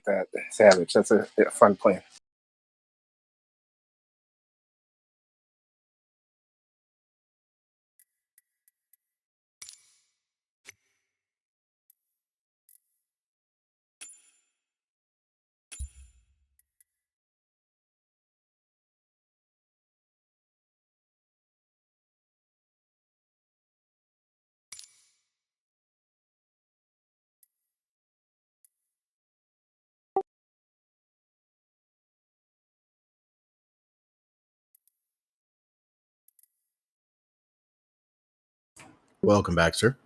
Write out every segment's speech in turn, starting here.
like that. Savage. That's a fun plan. Welcome back, sir.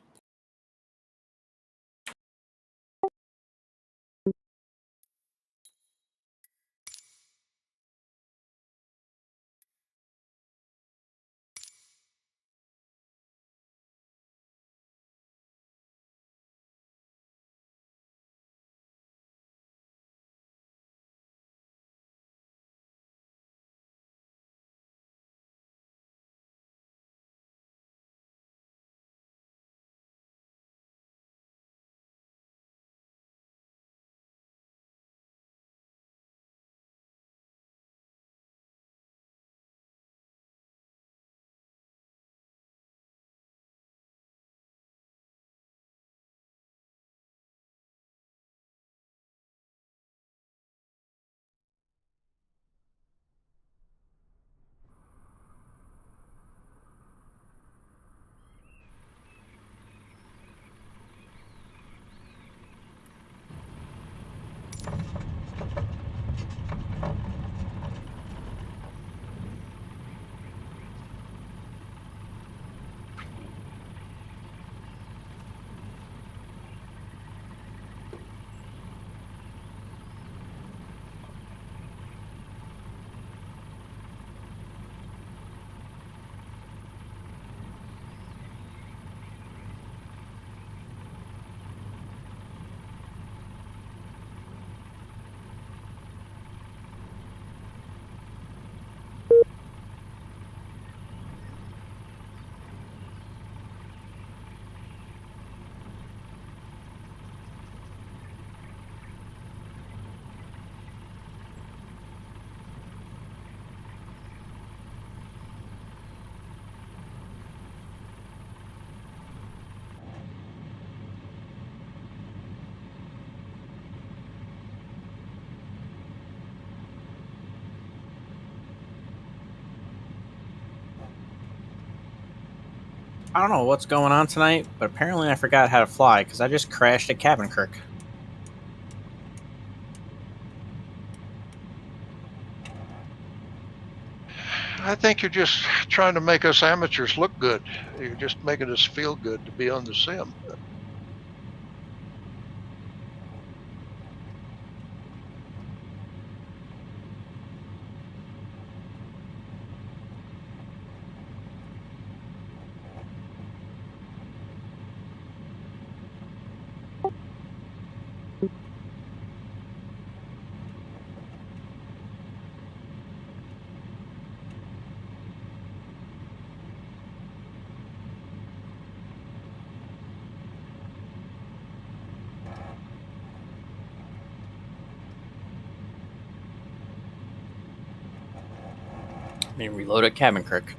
I don't know what's going on tonight, but apparently I forgot how to fly because I just crashed at Cabin Creek. I think you're just trying to make us amateurs look good. You're just making us feel good to be on the sim. I mean, reload at Cabin Creek.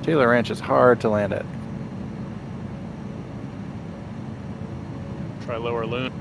Taylor Ranch is hard to land at. Try lower loon.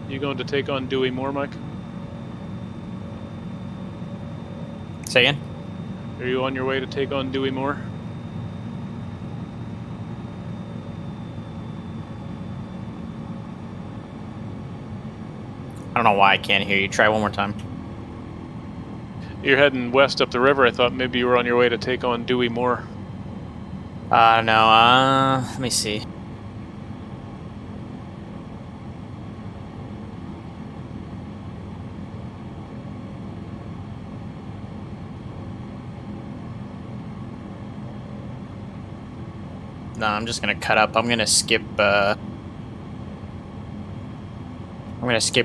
You going to take on Dewey Moore, Mike? Say again? Are you on your way to take on Dewey Moore? I don't know why I can't hear you. Try one more time. You're heading west up the river. I thought maybe you were on your way to take on Dewey Moore. No, let me see. No, I'm just gonna cut up. I'm gonna skip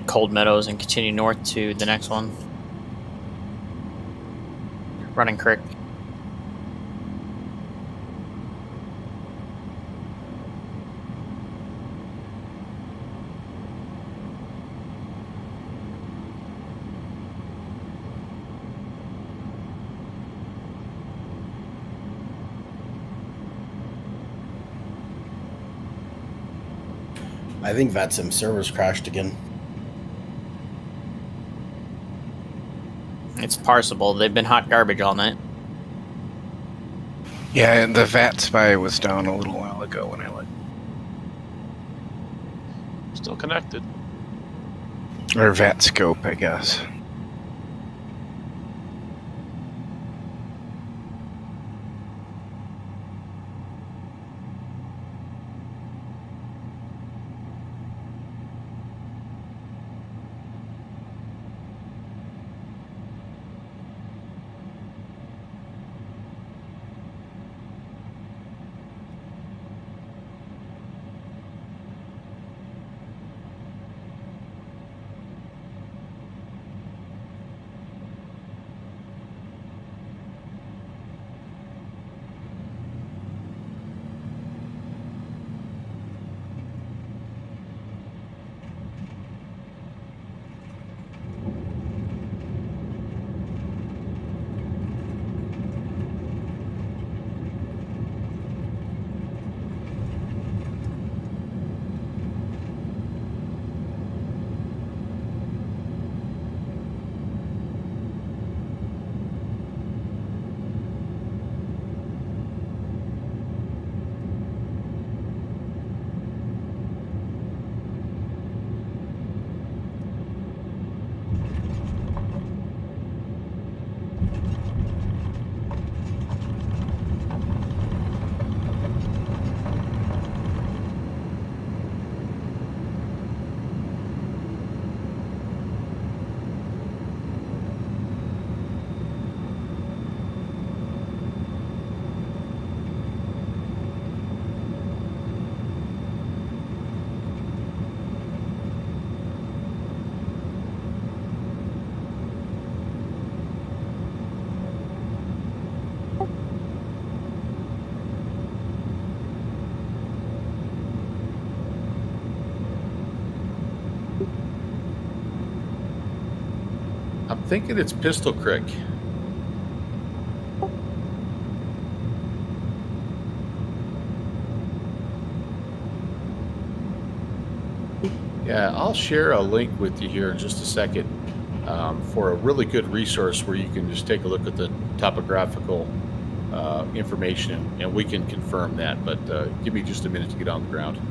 Cold Meadows and continue north to the next one. Running Creek. I think VATSIM servers crashed again. It's parsable. They've been hot garbage all night. Yeah, and the VAT spy was down a little while ago when I looked. Still connected. Or VAT scope, I guess. I'm thinking it's Pistol Creek. Yeah, I'll share a link with you here in just a second for a really good resource where you can just take a look at the topographical information, and we can confirm that. But give me just a minute to get on the ground.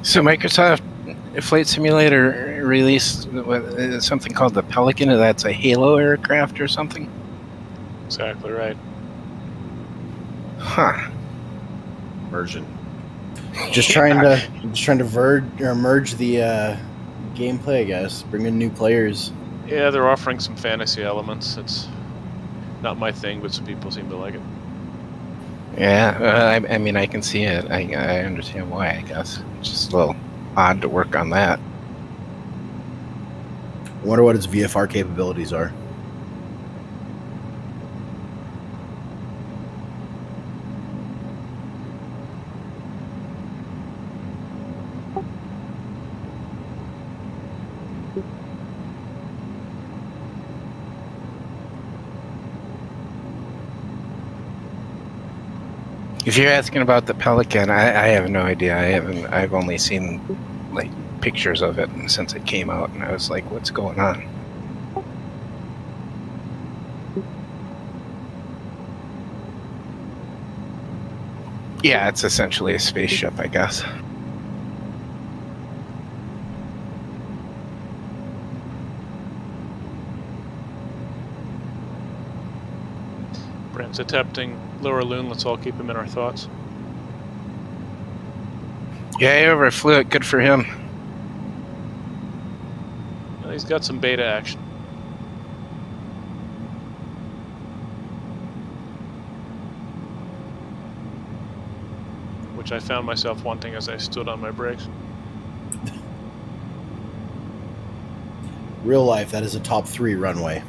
So Microsoft Flight Simulator released something called the Pelican. That's a Halo aircraft or something. Exactly right. Huh. Version. Just trying to merge the gameplay, I guess. Bring in new players. Yeah, they're offering some fantasy elements. It's not my thing, but some people seem to like it. Yeah, I mean, I can see it. I understand why, I guess. It's just a little odd to work on that. Wonder what its VFR capabilities are. If you're asking about the Pelican, I have no idea. I've only seen like pictures of it since it came out, and I was like, what's going on? Yeah, it's essentially a spaceship, I guess. Brent's attempting lower loon. Let's all keep him in our thoughts. Yeah, he overflew it. Good for him. Well, he's got some beta action. Which I found myself wanting as I stood on my brakes. Real life, that is a top 3 runway.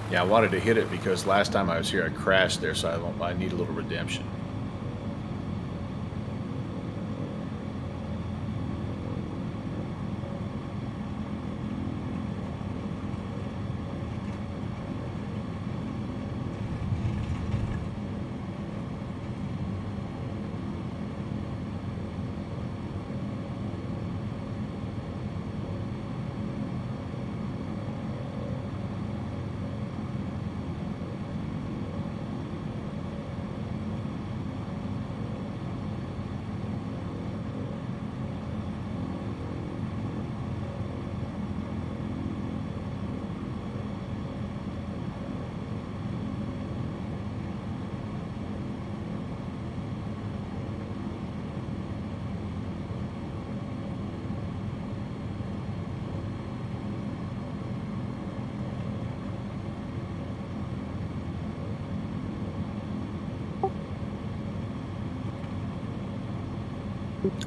Yeah, I wanted to hit it because last time I was here, I crashed there, so I need a little redemption.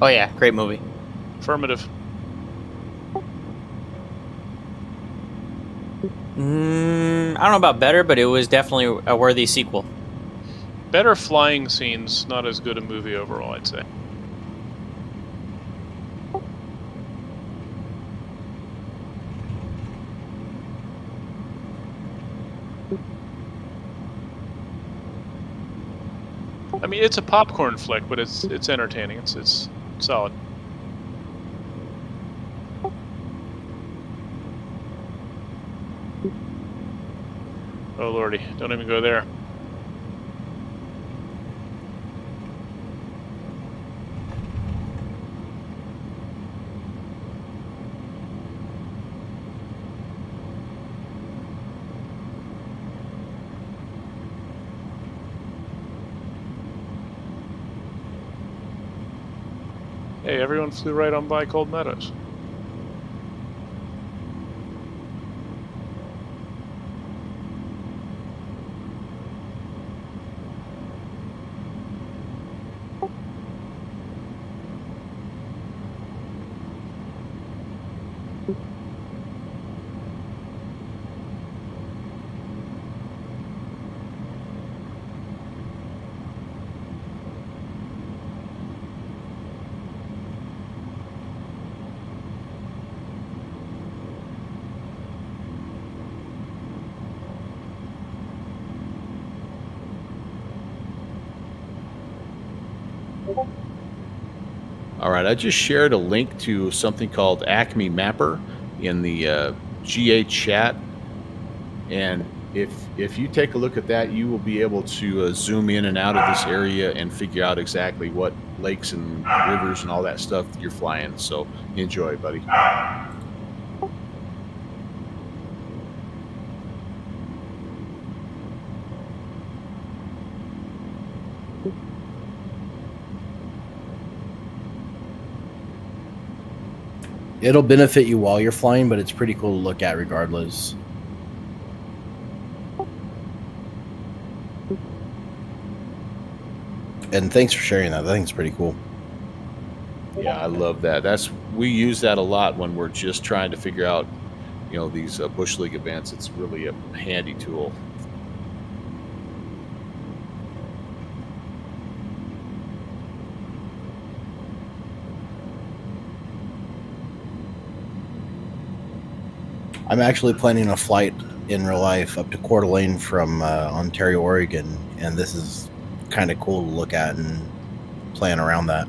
Oh yeah, great movie. Affirmative. I don't know about better, but it was definitely a worthy sequel. Better flying scenes, not as good a movie overall, I'd say. I mean, it's a popcorn flick, but it's entertaining. It's solid. Oh lordy, don't even go there. Hey, everyone flew right on by Cold Meadows. All right, I just shared a link to something called Acme Mapper in the GA chat, and if you take a look at that, you will be able to zoom in and out of this area and figure out exactly what lakes and rivers and all that stuff that you're flying. So enjoy, buddy. It'll benefit you while you're flying, but it's pretty cool to look at regardless. And thanks for sharing that. I think it's pretty cool. Yeah, I love that. We use that a lot when we're just trying to figure out, these Bush League events. It's really a handy tool. I'm actually planning a flight in real life up to Coeur d'Alene from Ontario, Oregon, and this is kind of cool to look at and plan around that.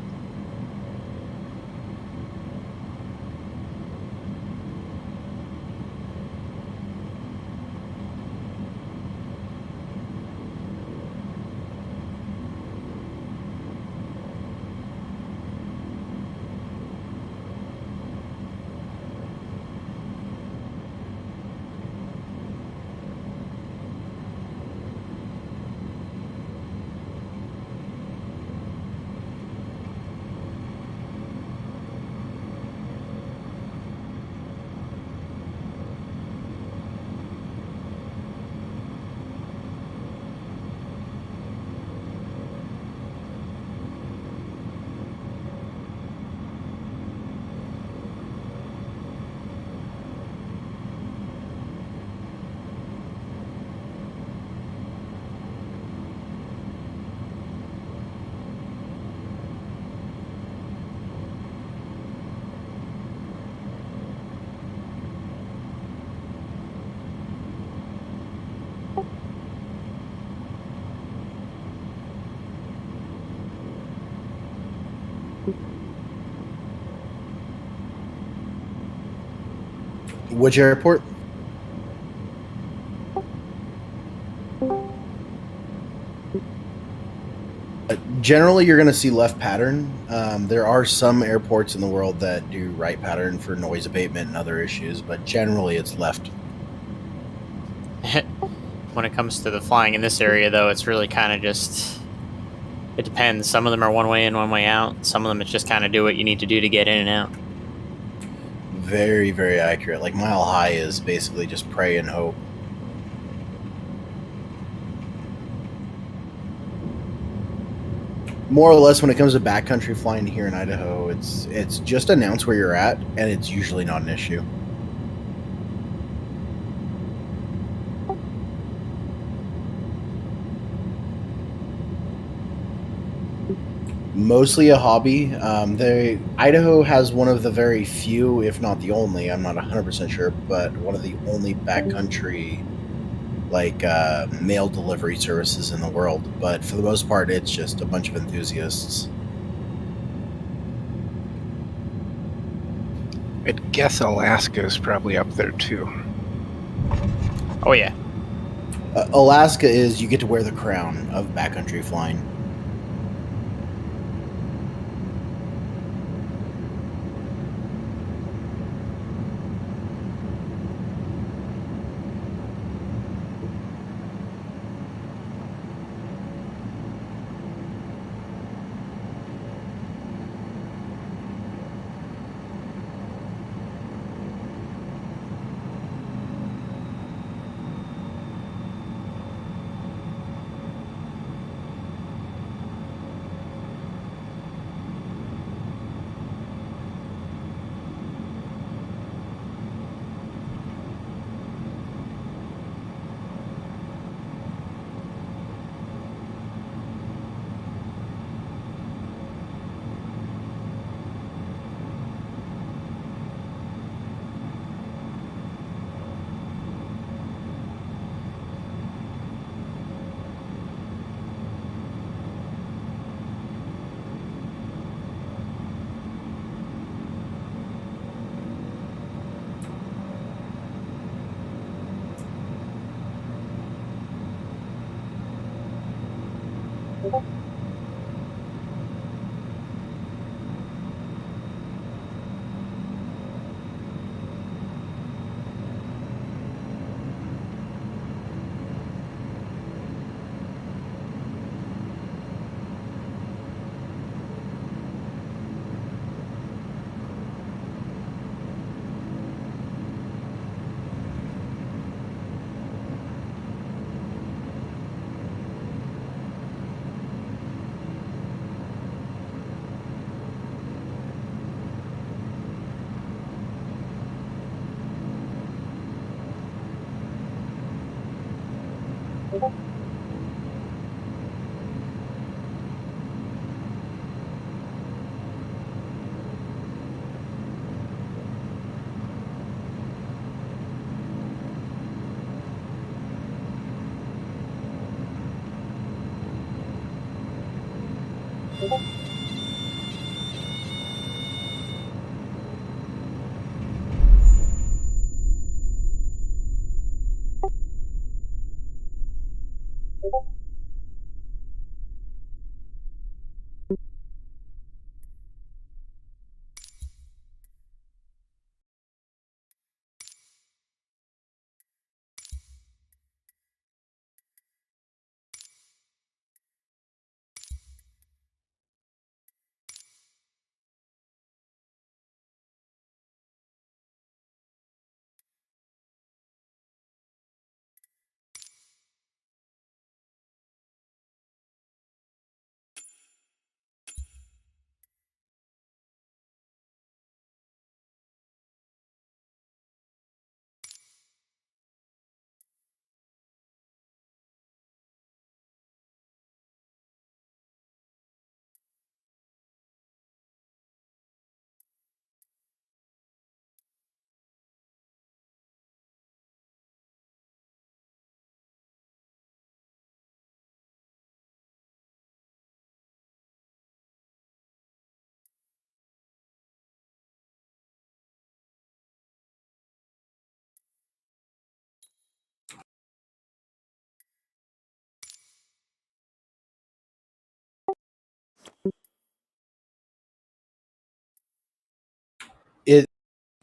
Which airport? Generally, you're going to see left pattern. There are some airports in the world that do right pattern for noise abatement and other issues, but generally it's left. When it comes to the flying in this area, though, it's really kind of just... It depends. Some of them are one way in, one way out. Some of them it's just kind of do what you need to do to get in and out. Very, very accurate. Like Mile High is basically just pray and hope. More or less, when it comes to backcountry flying here in Idaho, it's just announce where you're at, and it's usually not an issue. Mostly a hobby. Idaho has one of the very few, if not the only, I'm not 100% sure, but one of the only backcountry mail delivery services in the world. But for the most part, it's just a bunch of enthusiasts. I'd guess Alaska is probably up there too. Oh, yeah. Alaska is you get to wear the crown of backcountry flying.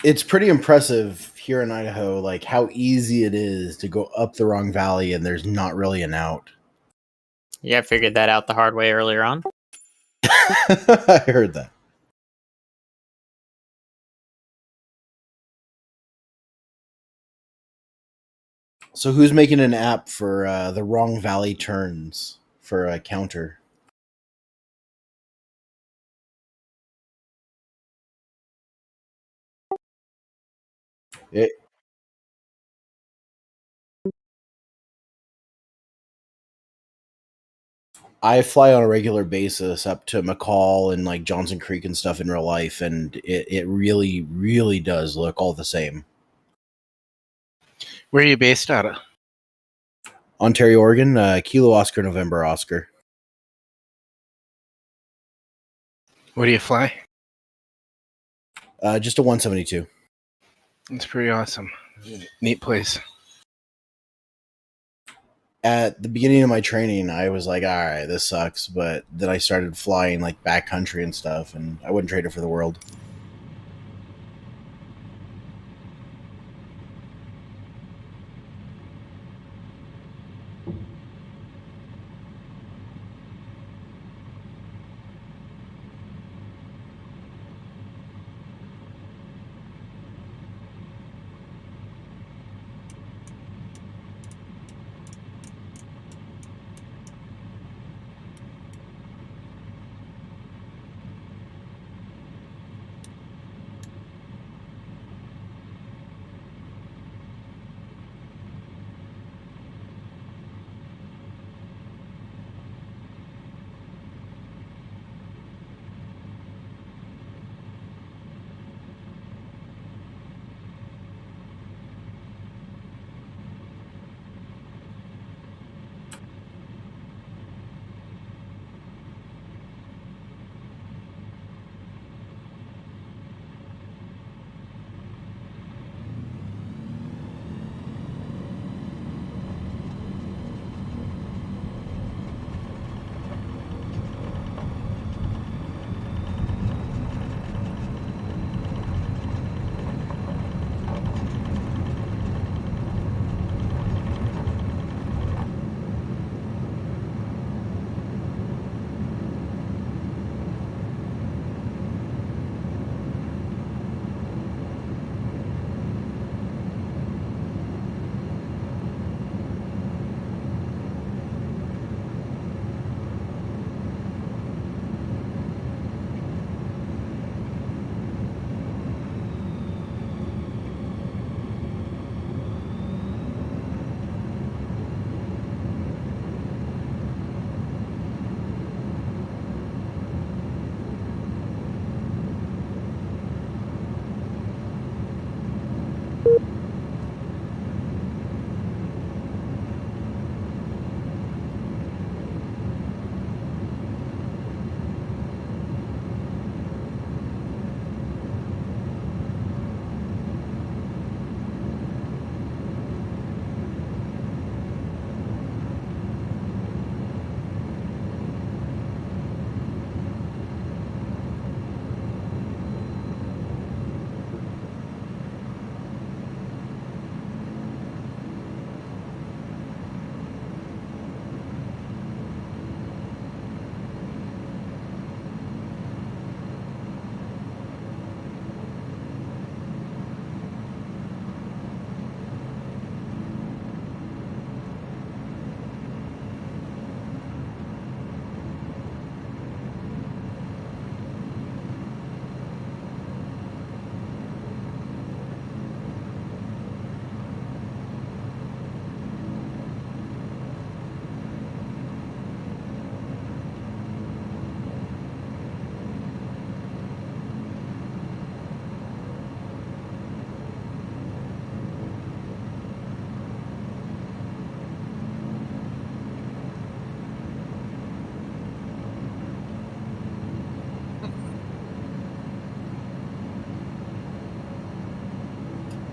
It's pretty impressive here in Idaho, like how easy it is to go up the wrong valley and there's not really an out. Yeah, I figured that out the hard way earlier on. I heard that. So who's making an app for the wrong valley turns for a counter? It, I fly on a regular basis up to McCall and like Johnson Creek and stuff in real life, and it really, really does look all the same. Where are you based out of? Ontario, Oregon, Kilo Oscar November Oscar. What do you fly? Just a 172. It's pretty awesome. Neat place. At the beginning of my training, I was like, all right, this sucks. But then I started flying like backcountry and stuff, and I wouldn't trade it for the world.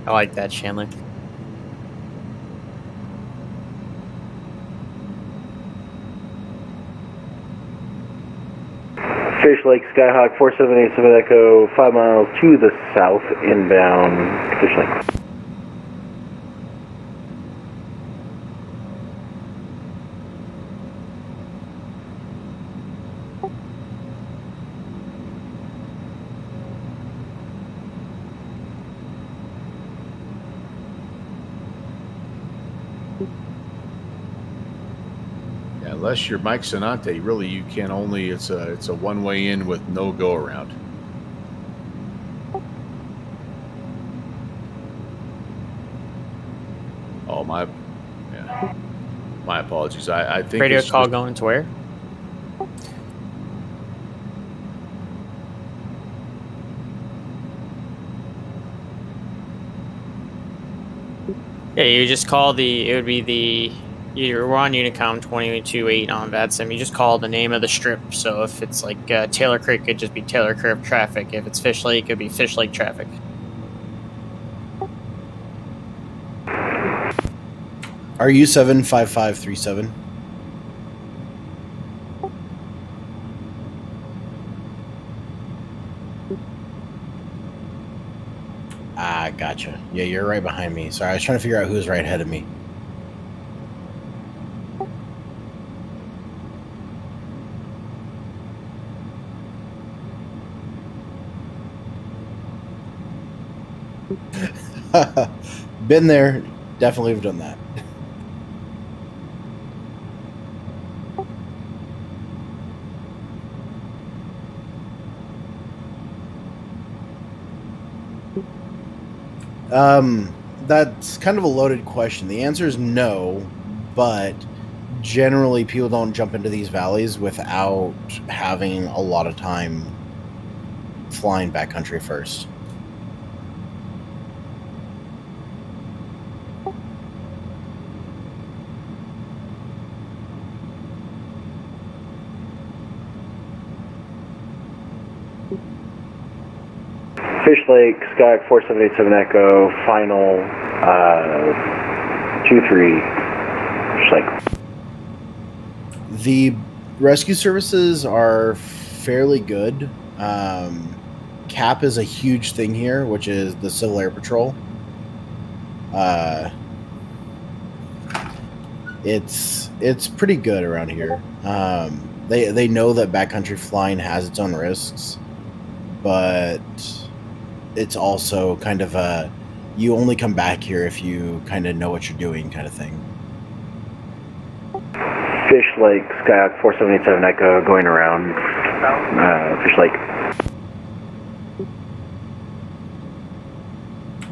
I like that, Chandler. Fish Lake, Skyhawk 4787 Echo, 5 miles to the south, inbound Fish Lake. Yeah, unless you're Mike Sonante, really you can only it's a one-way in with no go around. Oh my apologies. I think Radio it's call just, going to where? Yeah, you just call it would be we're on Unicom 22.8 on VATSIM. You just call the name of the strip. So if it's like Taylor Creek, it'd just be Taylor Creek traffic. If it's Fish Lake, it'd be Fish Lake traffic. Are you 75537? Ah, gotcha. Yeah, you're right behind me. Sorry, I was trying to figure out who was right ahead of me. Been there. Definitely have done that. That's kind of a loaded question. The answer is no, but generally people don't jump into these valleys without having a lot of time flying backcountry first. Fish Lake, Sky 4787 Echo, final 2-3. Fish Lake. The rescue services are fairly good. CAP is a huge thing here, which is the Civil Air Patrol. It's pretty good around here. They know that backcountry flying has its own risks, but it's also kind of a you only come back here if you kind of know what you're doing kind of thing. Fish Lake, Skyhawk 4787 Echo, going around Fish Lake.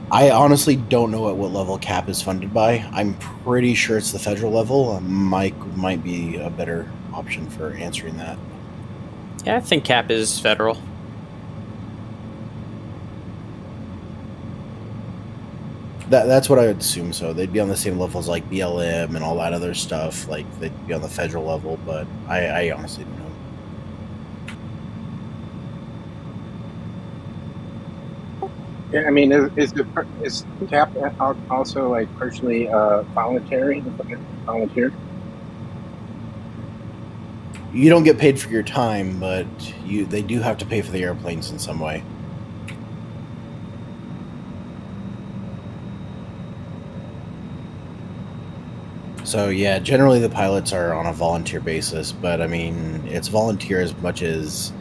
I honestly don't know at what level CAP is funded by. I'm pretty sure it's the federal level. Mike might be a better option for answering that. Yeah, I think CAP is federal. That's what I would assume. So they'd be on the same level as like BLM and all that other stuff. Like they'd be on the federal level, but I honestly don't know. Yeah, I mean, is CAP also like partially voluntary? Volunteer? You don't get paid for your time, but they do have to pay for the airplanes in some way. So yeah, generally the pilots are on a volunteer basis, but I mean, it's volunteer as much as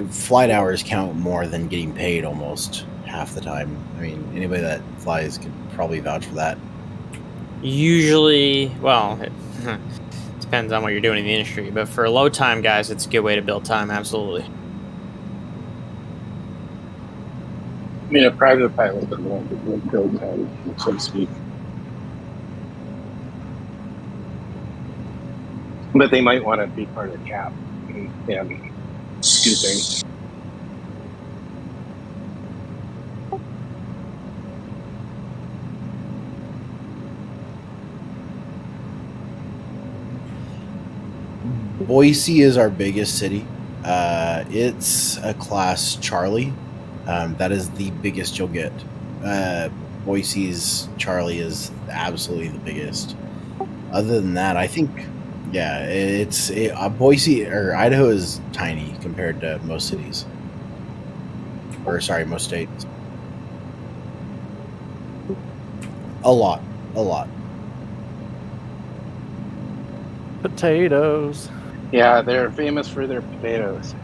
flight hours count more than getting paid almost half the time. I mean, anybody that flies could probably vouch for that. Usually, well, it depends on what you're doing in the industry, but for low time guys, it's a good way to build time, absolutely. I mean, a private pilot doesn't want to build time, so to speak. But they might want to be part of CAP and do things. Boise is our biggest city. It's a class Charlie. That is the biggest you'll get. Boise's Charlie is absolutely the biggest. Other than that, I think, yeah, Boise or Idaho is tiny compared to most cities. Or sorry, most states. A lot. Potatoes. Yeah, they're famous for their potatoes.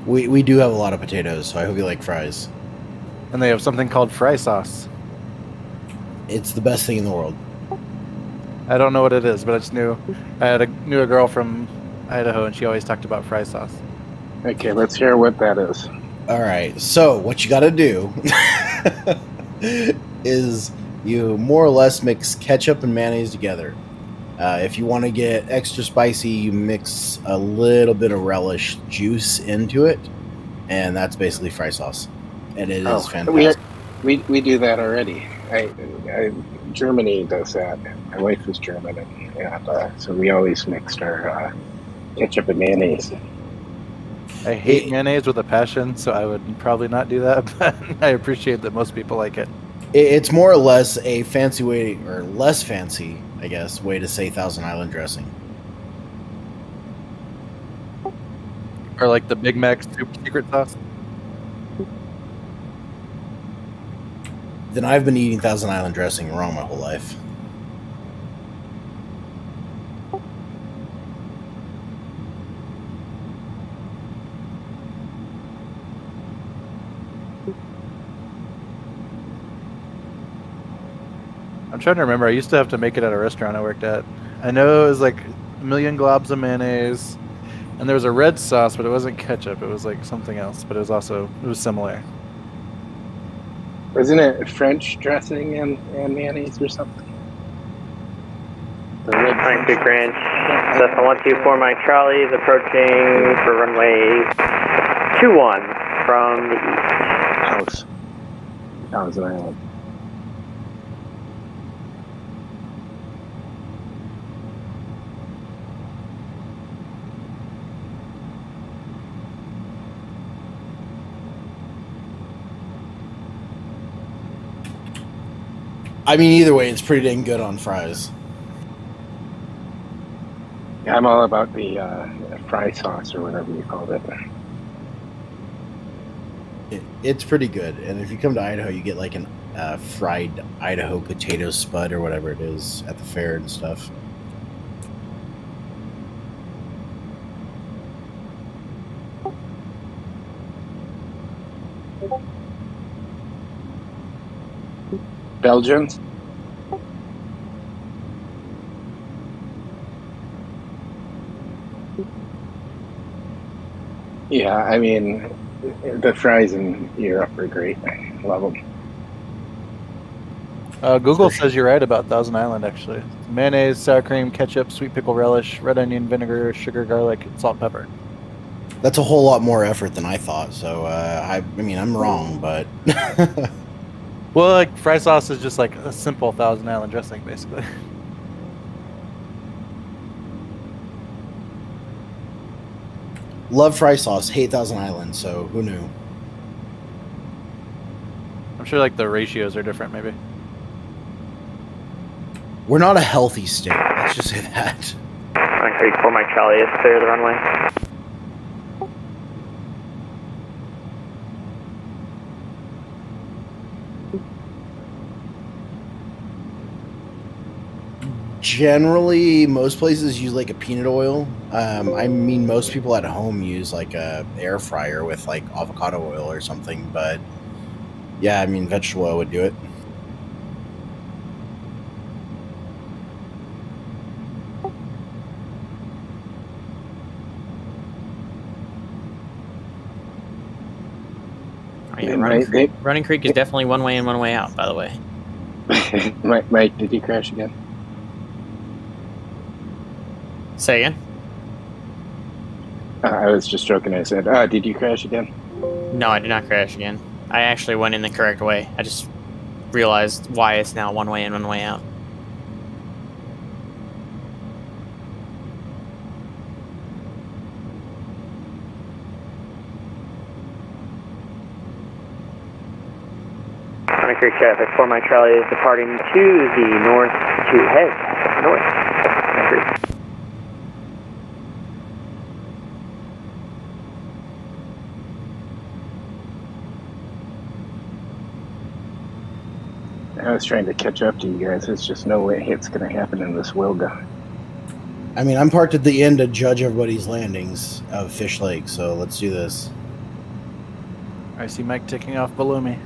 We do have a lot of potatoes, so I hope you like fries. And they have something called fry sauce. It's the best thing in the world. I don't know what it is, but I just knew I knew a girl from Idaho, and she always talked about fry sauce. Okay, let's hear what that is. All right, so what you got to do is you more or less mix ketchup and mayonnaise together. If you want to get extra spicy, you mix a little bit of relish juice into it, and that's basically fry sauce. And it is fantastic. We do that already. Germany does that. My wife is German, and so we always mixed our ketchup and mayonnaise. I hate mayonnaise with a passion, so I would probably not do that, but I appreciate that most people like it. It's more or less a fancy way, or less fancy, I guess, way to say Thousand Island dressing. Or like the Big Mac super secret sauce. Then I've been eating Thousand Island dressing wrong my whole life. I'm trying to remember. I used to have to make it at a restaurant I worked at. I know it was like a million globs of mayonnaise, and there was a red sauce, but it wasn't ketchup. It was like something else, but it was similar. Wasn't it French dressing and mayonnaise or something? The red Thank you, French Grant. dressing? Delta 124 Mike Charlie is approaching for runway 21 from the east. House. Thousand Island. I mean, either way, it's pretty dang good on fries. Yeah, I'm all about the fry sauce or whatever you called it. It's pretty good. And if you come to Idaho, you get like an fried Idaho potato spud or whatever it is at the fair and stuff. Belgians? Yeah, I mean, the fries in Europe are great. I love them. Google says you're right about Thousand Island, actually. Mayonnaise, sour cream, ketchup, sweet pickle relish, red onion, vinegar, sugar, garlic, salt, pepper. That's a whole lot more effort than I thought. So, I mean, I'm wrong, but... Well, like, fry sauce is just like a simple Thousand Island dressing, basically. Love fry sauce, hate Thousand Island, so who knew? I'm sure, like, the ratios are different, maybe. We're not a healthy state. Let's just say that. 934 Mike Charlie is clear of the runway. Generally, most places use like a peanut oil. I mean, most people at home use like a air fryer with like avocado oil or something. But yeah, I mean, vegetable oil would do it. Oh, yeah, They- Running Creek is definitely one way in, one way out, by the way. Mike, did you crash again? Say again? I was just joking. I said, did you crash again? No, I did not crash again. I actually went in the correct way. I just realized why it's now one way in, one way out. Running Creek traffic 4 Mike Charlie is departing to the north to head north. Running Creek. I was trying to catch up to you guys. There's just no way it's going to happen in this Wilga. I mean, I'm parked at the end to judge everybody's landings of Fish Lake, so let's do this. I see Mike ticking off below me.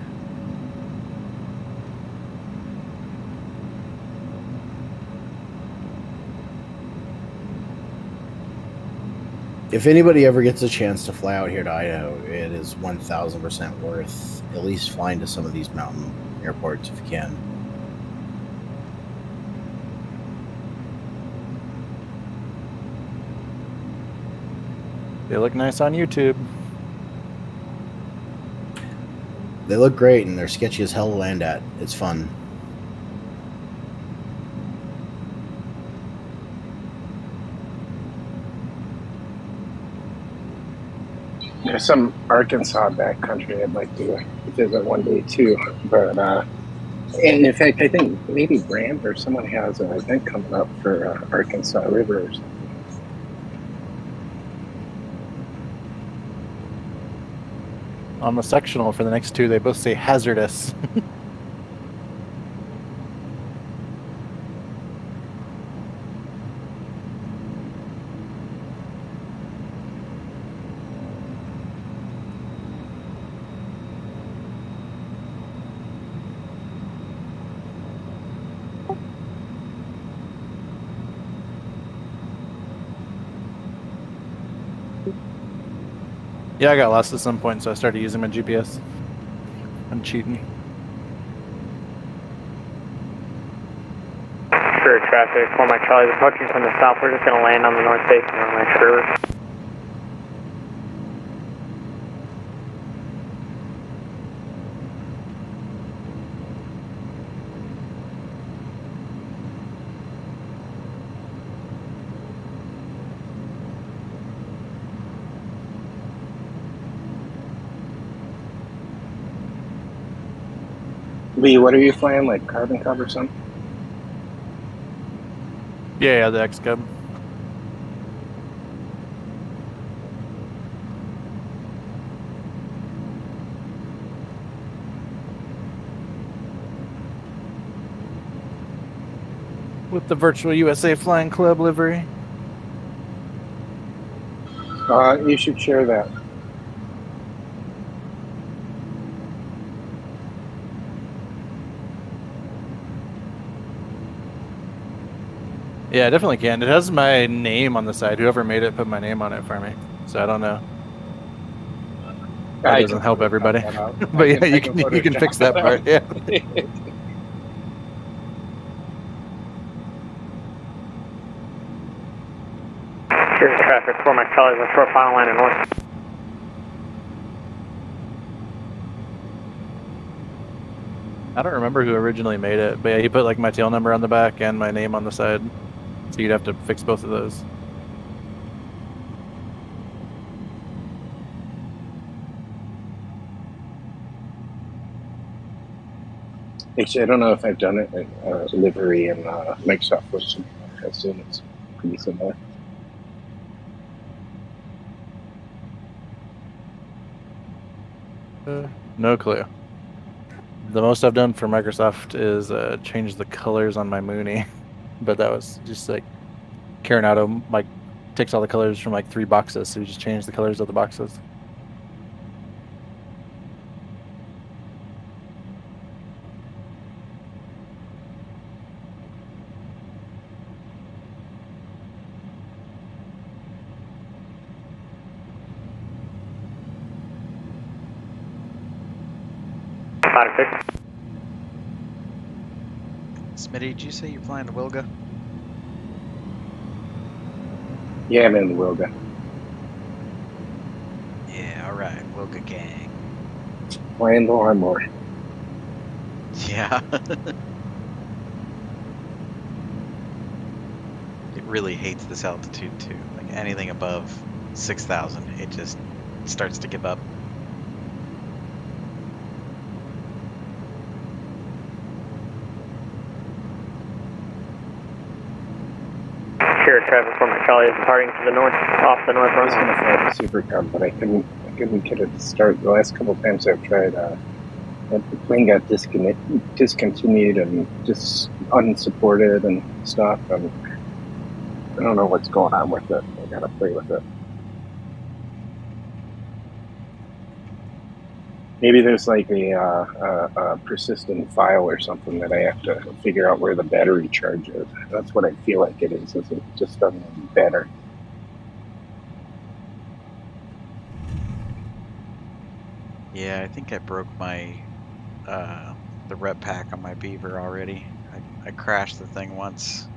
If anybody ever gets a chance to fly out here to Idaho, it is 1,000% worth at least flying to some of these mountain airports if you can. They look nice on YouTube. They look great and they're sketchy as hell to land at. It's fun. There's some Arkansas backcountry I'd like to visit one day too, but And in fact, I think maybe Brand or someone has an event coming up for Arkansas River or something. On the sectional for the next two, they both say hazardous. Yeah, I got lost at some point, so I started using my GPS. I'm cheating. Sure, traffic. 4 Mike Charlie is approaching from the south. We're just going to land on the north face of North River. Lee, what are you flying? Like carbon cover or something? Yeah, the X-Cub. With the Virtual USA Flying Club livery. You should share that. Yeah, I definitely can. It has my name on the side. Whoever made it put my name on it for me. So I don't know. That doesn't help everybody. But yeah, you can fix that part. Yeah. Sure, traffic. 4 Mike Charlie is a short final line in north. I don't remember who originally made it, but yeah, he put like my tail number on the back and my name on the side. So you'd have to fix both of those. Actually, I don't know if I've done it in livery and Microsoft Force. I assume it's pretty similar. No clue. The most I've done for Microsoft is change the colors on my Mooney, but that was just like Carinado like takes all the colors from like 3 boxes, so you just change the colors of the boxes. Smitty, did you say you're flying to Wilga? Yeah, I'm in the Wilga. Yeah, alright, Wilga gang. Flying the lawnmower. Yeah. It really hates this altitude too. Like anything above 6,000, it just starts to give up. Sure, traffic. 4 Mike Charlie is departing to the north, off the north I was runway. going to fly the Super Cub, but I couldn't get it to start. The last couple of times I've tried, the plane got discontinued and just unsupported and stuff. And I don't know what's going on with it. I got to play with it. Maybe there's like a persistent file or something that I have to figure out where the battery charge is. That's what I feel like it is it just doesn't better. Yeah, I think I broke my the rep pack on my Beaver already. I crashed the thing once,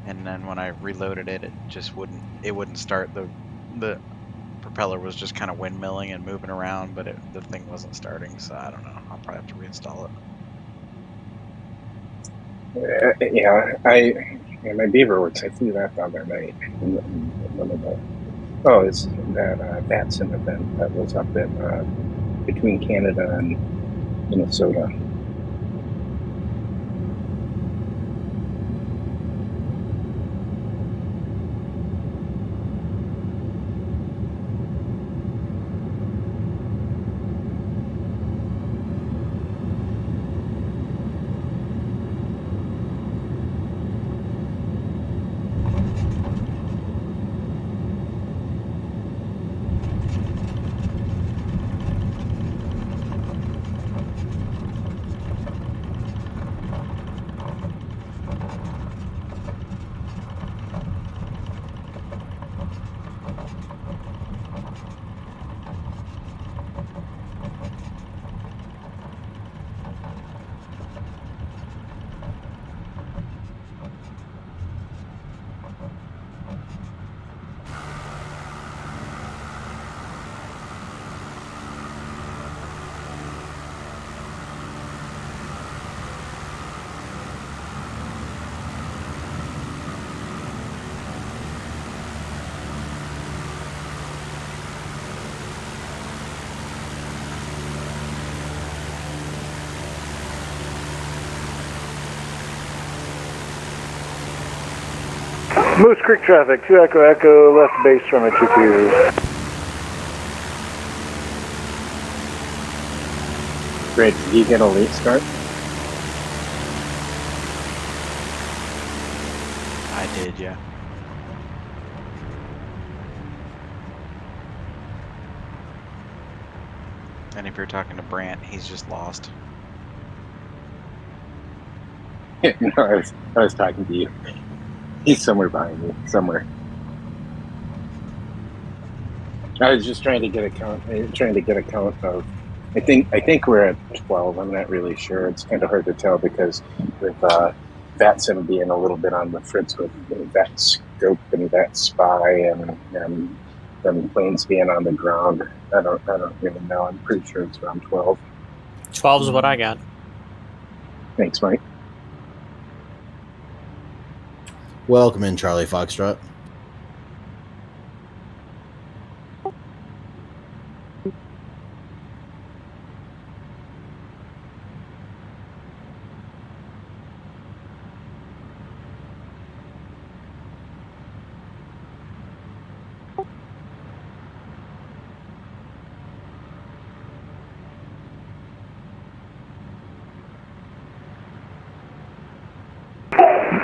and then when I reloaded it, it just wouldn't start. The propeller was just kind of windmilling and moving around, but the thing wasn't starting. So I don't know. I'll probably have to reinstall it. My Beaver works. I flew that the other night. It's that Batson event that was up in between Canada and Minnesota. Moose Creek traffic, 2 Echo Echo, left base from a 2-2. Great. Did you get a late start? I did, yeah. And if you're talking to Brant, he's just lost. No, I was talking to you. He's somewhere behind me, somewhere. I was just trying to get a count. Of. I think we're at 12. I'm not really sure. It's kind of hard to tell because with VATSIM being a little bit on the fritz with that scope and that spy and them planes being on the ground. I don't really know. I'm pretty sure it's around 12. 12 is what I got. Thanks, Mike. Welcome in, Charlie Foxtrot.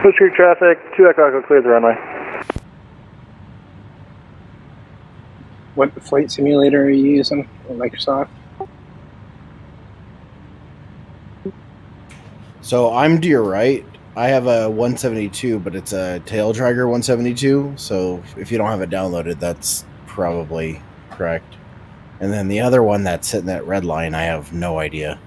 Moose Creek traffic, 2 Echo Echo, clear the runway. What flight simulator are you using? Microsoft? So I'm to your right. I have a 172, but it's a taildragger 172. So if you don't have it downloaded, that's probably correct. And then the other one that's sitting at red line, I have no idea.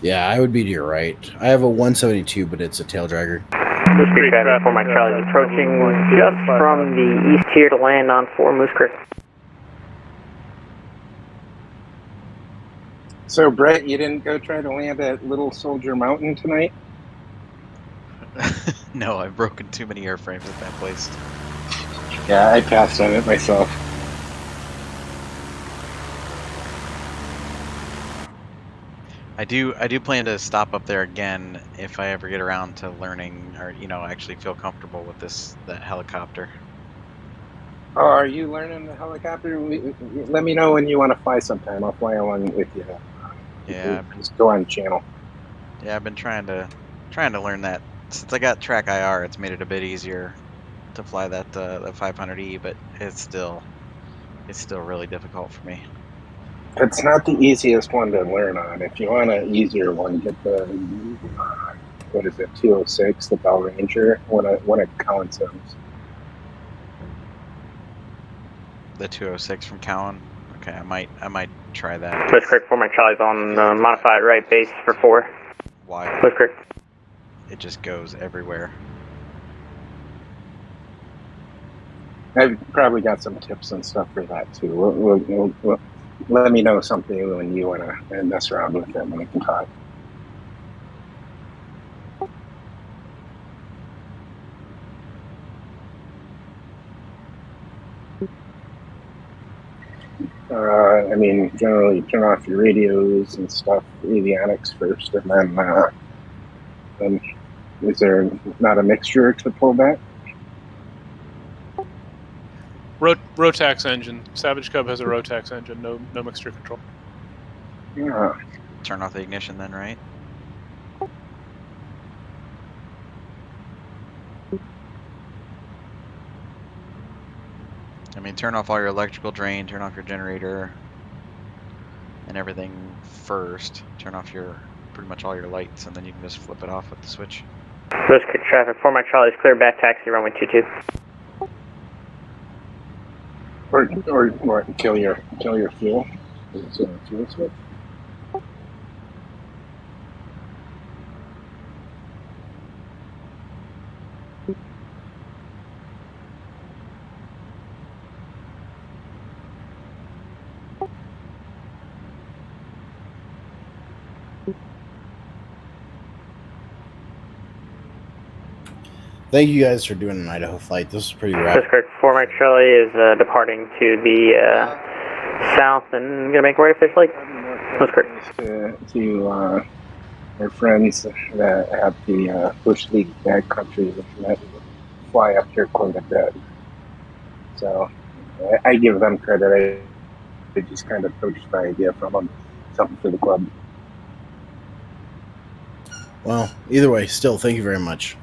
Yeah, I would be to your right. I have a 172, but it's a taildragger. Moose Creek traffic for my Charlie, approaching just from the east here to land on 4 Moose Creek. So, Brett, you didn't go try to land at Little Soldier Mountain tonight? No, I've broken too many airframes at that place. Yeah, I passed on it myself. I do plan to stop up there again if I ever get around to learning or, actually feel comfortable with that helicopter. Oh, are you learning the helicopter? Let me know when you want to fly sometime. I'll fly along with you. Yeah, Just go on channel. Yeah, I've been trying to learn that. Since I got track IR, it's made it a bit easier to fly that the 500E, but it's still really difficult for me. It's not the easiest one to learn on. If you want an easier one, get the what is it, 206, the Bell Ranger, one of Collinson's. The 206 from Cowan. Okay, I might try that. Moose Creek for my Charlie's on modified right base for 4. Why? Moose Creek. It just goes everywhere. I've probably got some tips and stuff for that too. We'll let me know something when you want to mess around with it when we can talk. I mean, generally turn off your radios and stuff, avionics first, and then is there not a mixture to pull back? Rotax engine. Savage Cub has a Rotax engine. No mixture control. Yeah. Turn off the ignition then, right? I mean, turn off all your electrical drain, turn off your generator, and everything first. Turn off pretty much all your lights, and then you can just flip it off with the switch. Moose Creek traffic for my Charlie's clear back taxi runway 22. Or kill your fuel. Is it a fuel switch? Thank you guys for doing an Idaho flight. This is pretty rad. That's correct. 4 Mike Charlie is departing to the south and gonna make our way to Fish Lake. That's correct. To our friends that have the Bush League backcountry that fly up here quite a bit. So I give them credit. I just kind of approached the idea from them, something for the club. Well, either way, still, thank you very much.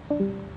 Thank you.